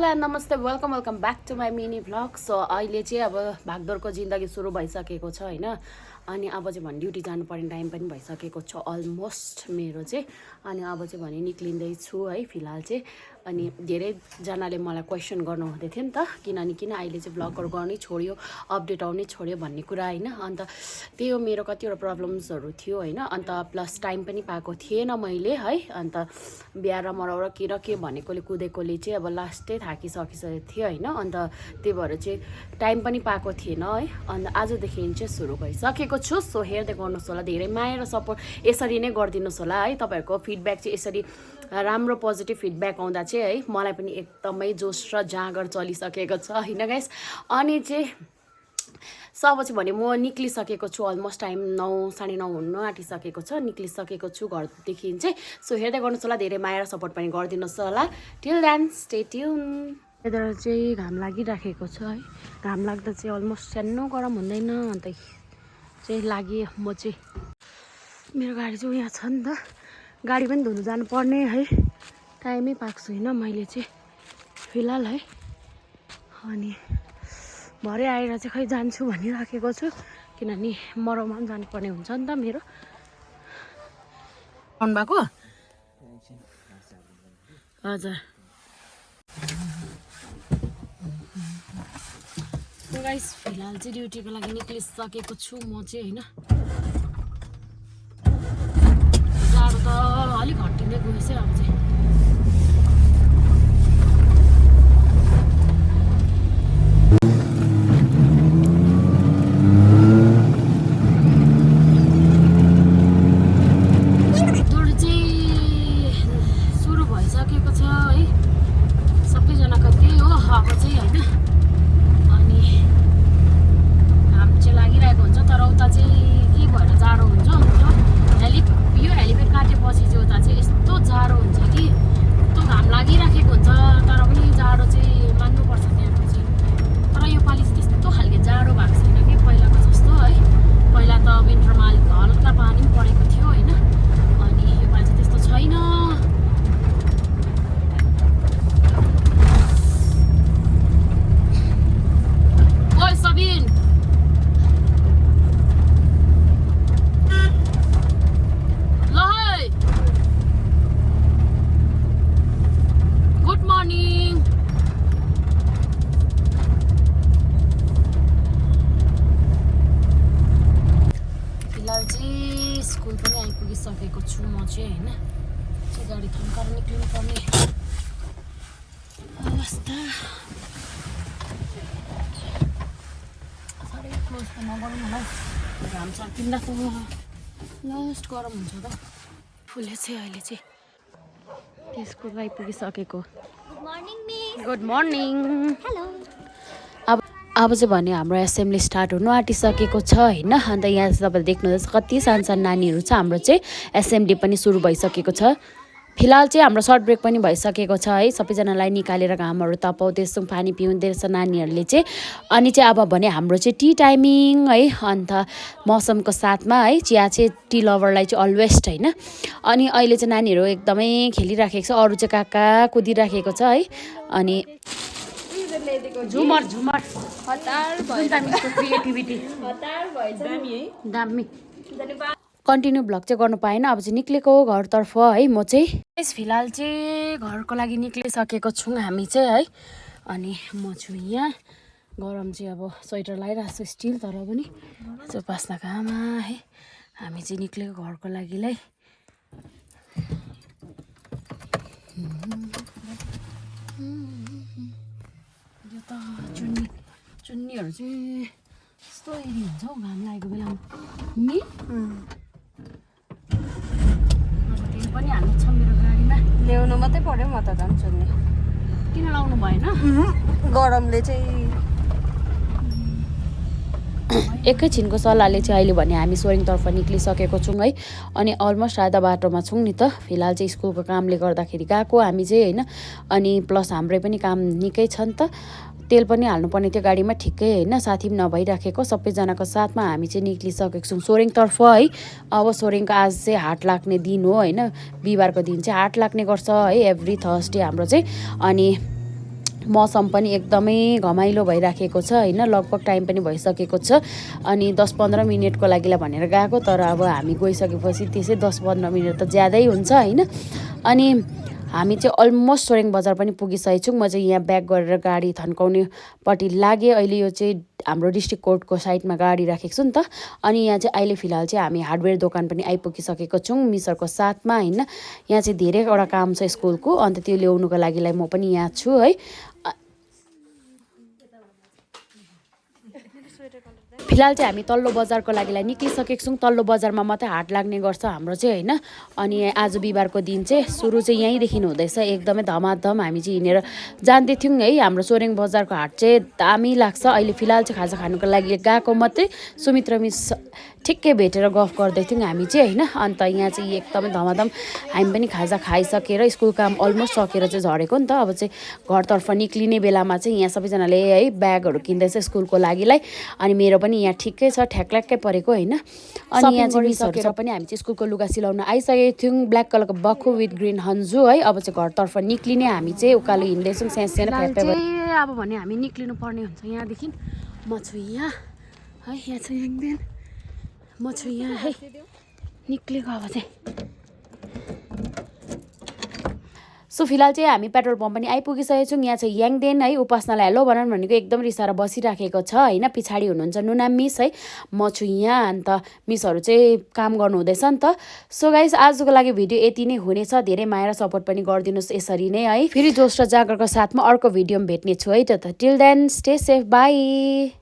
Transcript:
Hello नमस्ते welcome back to my mini vlog. So अहिले चाहिँ अब भागदौडको जिन्दगी सुरु भइसकेको छ होइन। अनि अब चाहिँ भने ड्युटी जानुपर्ने टाइम पनि भइसकेको छ अलमोस्ट मेरो चाहिँ। अनि अब चाहिँ भने निक्लिँदैछु है फिलहाल चाहिँ। अनि धेरैजनाले मलाई क्वेसन गर्नु हुँदै थियो नि त, किनभने किन अहिले चाहिँ भ्लगहरू गर्नै छोड्यो, अपडेट आउनै छोड्यो भन्ने कुरा होइन। अन्त त्यही हो, मेरो कतिवटा प्रब्लम्सहरू थियो होइन। अन्त प्लस टाइम पनि पाएको थिएन मैले है। अन्त बिहा र मराउ र के भनेकोले कुदेकोले चाहिँ अब लास्टै थाकिसकिसकेको थियो होइन। अन्त त्यही भएर चाहिँ टाइम पनि पाएको थिएन है। अन्त आजदेखि चाहिँ सुरु गरिसकेको छु। सो हेर्दै गर्नुहोस् होला, धेरै माया र सपोर्ट यसरी नै गरिदिनुहोस् होला है। तपाईँहरूको फिडब्याक चाहिँ यसरी राम्रो पोजिटिभ फिडब्याक आउँदा चाहिँ है मलाई पनि एकदमै जोस र जाँगर चलिसकेको छ होइन गाइस। अनि चाहिँ अब चाहिँ भने म निक्लिसकेको छु, अलमोस्ट टाइम 9 साढे 9 हुन आँटिसकेको छ, निक्लिसकेको छु घरदेखि चाहिँ। सो हेर्दै गर्नुहोस् होला, धेरै माया र सपोर्ट पनि गरिदिनुहोस् होला। Till then stay tune. Weather चाहिँ घाम लागिराखेको छ है। घाम लाग्दा चाहिँ अलमोस्ट सानो गरम हुँदैन। अन्त चाहिँ लागि म चाहिँ मेरो गाडी चाहिँ यहाँ छ नि त, गाडी पनि धुनु जानुपर्ने है। टाइमै पाएको छुइनँ मैले चाहिँ फिलहाल है। अनि भरे आएर चाहिँ खै जान्छु भनिराखेको छु, किनभने मराउमा पनि जानुपर्ने हुन्छ नि त मेरो। आउनु भएको हजुर। गाइस फिलहाल चाहिँ ड्युटीको लागि निक्लिसकेको छु म चाहिँ होइन। जाडो त अलिक हट्टिँदै गएछ अब चाहिँ। सकेको छु म चाहिँ होइन। चाहिँ गाडी थन्काएर निक्लिनु पर्ने अवस्था। साह्रै क्लोज त नगरौँ होला, घाम सर्किँदा त लास्ट गरम हुन्छ त। फुले चाहिँ अहिले चाहिँ त्यसको आइपुगिसकेको। Good morning. हेलो। अब चाहिँ भने हाम्रो एसेम्ब्ली स्टार्ट हुनु आँटिसकेको छ होइन। अन्त यहाँ चाहिँ तपाईँले देख्नुहुँदैछ कति सानो नानीहरू छ। हाम्रो चाहिँ एसेम्ब्ली पनि सुरु भइसकेको छ। फिलहाल चाहिँ हाम्रो सर्ट ब्रेक पनि भइसकेको छ है। सबैजनालाई निकालेर घामहरू तपाउँदैछौँ, पानी पिउँदैछ नानीहरूले चाहिँ। अनि चाहिँ अब भने हाम्रो चाहिँ टी टाइमिङ है। अन्त मौसमको साथमा है, चिया चाहिँ टी लभरलाई चाहिँ अलवेस्ट होइन। अनि अहिले चाहिँ नानीहरू एकदमै खेलिराखेको छ, अरू चाहिँ कहाँ कहाँ कुदिराखेको छ है। अनि झुमर झुमर क्रिएटिभिटी दामी कन्टिन्यू भ्लग चाहिँ गर्नु पाएन। अब चाहिँ निक्लेको घरतर्फ है म चाहिँ। फिलहाल चाहिँ घरको लागि निक्लिसकेको छौँ हामी चाहिँ है। अनि म छु यहाँ, गरम चाहिँ अब स्वेटर लगाइरहेको छु स्टिल, तर पनि चोपास्ना घाममा है हामी चाहिँ निक्लेको घरको लागिलाई। यो त चुन्नीहरू चाहिँ यस्तो एरी हुन्छ हौ घाम लागेको बेलामा नि। अब तेल पनि हाल्नु छ मेरो गाडीमा, ल्याउनु मात्रै पर्यो म त झन् चुन्नी। किन लाउनु भएन? गरमले चाहिँ एकैछिनको सल्लाहले चाहिँ अहिले भने हामी सोरेङतर्फ निक्लिसकेको छौँ है। अनि अलमोस्ट आधा बाटोमा छौँ नि त। फिलहाल चाहिँ स्कुलको कामले गर्दाखेरि गएको हामी चाहिँ होइन। अनि प्लस हाम्रै पनि काम निकै छ नि त, तेल पनि हाल्नुपर्ने थियो गाडीमा ठिकै होइन। साथी पनि नभइराखेको, सबैजनाको साथमा हामी चाहिँ निक्लिसकेको छौँ सोरेङतर्फ है। अब सोरेङको आज चाहिँ हाट लाग्ने दिन हो होइन। बिहिबारको दिन चाहिँ हाट लाग्ने गर्छ है, एभ्री थर्सडे हाम्रो चाहिँ। अनि मौसम पनि एकदमै घमाइलो भइराखेको छ होइन। लगभग टाइम पनि भइसकेको छ अनि 10-15 मिनटको लागि भनेर गएको, तर अब हामी गइसकेपछि त्यसै 10-15 मिनट त ज्यादै हुन्छ होइन। अनि हामी चाहिँ अलमोस्ट सोरेङ बजार पनि पुगिसकेको छौँ। म चाहिँ यहाँ ब्याक गरेर गाडी थन्काउनेपट्टि लागेँ। अहिले यो चाहिँ हाम्रो डिस्ट्रिक्ट कोर्टको साइडमा गाडी राखेको छु नि त। अनि यहाँ चाहिँ अहिले फिलहाल चाहिँ हामी हार्डवेयर दोकान पनि आइपुगिसकेको छौँ मिसरको साथमा होइन। यहाँ चाहिँ धेरैवटा काम छ स्कुलको, अन्त त्यो ल्याउनुको लागिलाई म पनि यहाँ छु है। फिलहाल चाहिँ हामी तल्लो बजारको लागिलाई निक्लिसकेको छौँ। तल्लो बजारमा मात्रै हाट लाग्ने गर्छ हाम्रो चाहिँ होइन। अनि आज बिहिबारको दिन चाहिँ सुरु चाहिँ यहीँदेखि हुँदैछ, एकदमै धमाधम हामी चाहिँ हिँडेर जाँदै थियौँ है। हाम्रो सोरेङ बजारको हाट चाहिँ दामी लाग्छ। अहिले फिलहाल चाहिँ खाजा खानुको लागि गएको मात्रै, सुमित्र मिस ठिक्कै भेटेर गफ गर्दै थियौँ हामी चाहिँ होइन। अन्त यहाँ चाहिँ एकदमै धमाधम हामी पनि खाजा खाइसकेर स्कुल काम अलमोस्ट सकेर चाहिँ झरेको नि त। अब चाहिँ घरतर्फ निक्लिने बेलामा चाहिँ यहाँ सबैजनाले है ब्यागहरू किन्दैछ स्कुलको लागिलाई। अनि मेरो पनि यहाँ ठिकै छ, ठ्याक्ल्याक्कै परेको होइन। अनि यहाँ चाहिँ मिसहरू पनि हामी चाहिँ स्कुलको लुगा सिलाउन आइसकेको थियौँ। ब्ल्याक कलरको बक्खु विथ ग्रिन हन्जु है। अब चाहिँ घरतर्फ निक्लिने हामी चाहिँ उकालो हिँड्दैछौँ सानो अब भने हामी निक्लिनु पर्ने हुन्छ यहाँदेखि। म छु यहाँ है, यहाँ छ एकदिन म छु यहाँ है, निक्लेको अब चाहिँ। सो फिलहाल चाहिँ हामी पेट्रोल पम्प पनि आइपुगिसकेको छौँ। यहाँ चाहिँ याङदेन है, उपासनालाई हेलो भनौँ भनेको एकदम रिसाएर बसिराखेको छ होइन। पछाडि हुनुहुन्छ नुना मिस है, म छु यहाँ। अन्त मिसहरू चाहिँ काम गर्नु हुँदैछ नि त। सो गाइस आजको लागि भिडियो यति नै हुनेछ। धेरै माया र सपोर्ट पनि गरिदिनुहोस् यसरी नै है। फेरि जोस र जागरको साथमा अर्को भिडियोमा भेट्ने छु है। त till then stay safe, by.